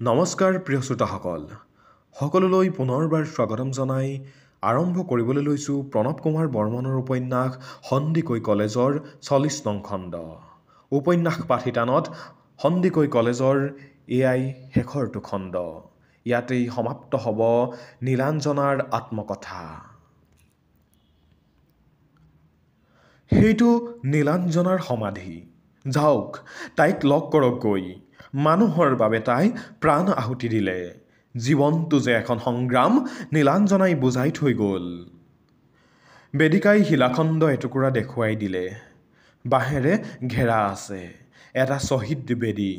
নমস্কাৰ প্ৰিয় শ্ৰোতাসকল সকলোলৈ পুনৰবাৰ স্বাগতম জনাই আৰম্ভ কৰিবলৈ লৈছোঁ প্ৰণৱ কুমাৰ বৰ্মনৰ উপন্যাস সন্দিকৈ কলেজৰ ৪০ নং খণ্ড। উপন্যাস পাঠিতানত সন্দিকৈ কলেজৰ এয়াই শেষৰটো খণ্ড। ইয়াতেই সমাপ্ত হ'ব নীলাঞ্জনাৰ আত্মকথা। সেইটো নীলাঞ্জনাৰ সমাধি। যাওক, তাইক লগ কৰক গৈ। মানুহৰ বাবে তাই প্ৰাণ আহুতি দিলে। জীৱনটো যে এখন সংগ্ৰাম নীলাঞ্জনাই বুজাই থৈ গ'ল। বেদিকাই শিলাখণ্ড এটুকুৰা দেখুৱাই দিলে। বাঁহেৰে ঘেৰা আছে এটা শ্বহীদ বেদী।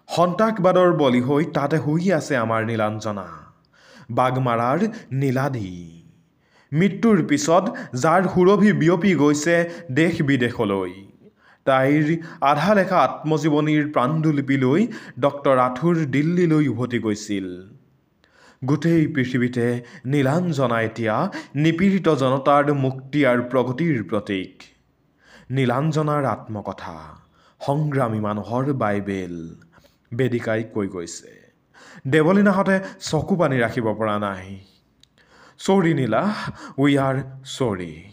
সন্ত্ৰাসবাদৰ বলি হৈ তাতে শুই আছে আমাৰ নীলাঞ্জনা, বাগমাৰাৰ নীলাদী। মৃত্যুৰ পিছত যাৰ সুৰভি বিয়পি গৈছে দেশ বিদেশলৈ। তাইৰ আধা লেখা আত্মজীৱনীৰ প্ৰাণ্ডুলিপি লৈ ডক্টৰ আথুৰ দিল্লীলৈ উভতি গৈছিল। গোটেই পৃথিৱীতে নীলাঞ্জনা এতিয়া নিপীড়িত জনতাৰ মুক্তি আৰু প্ৰগতিৰ প্ৰতীক। নীলাঞ্জনাৰ আত্মকথা, সংগ্ৰামী মানুহৰ বাইবেল, বেদিকাই কৈ গৈছে। দেৱলীনাহঁতে চকু পানী ৰাখিব পৰা নাই। চৰি নীলা, উই আৰ চৰি।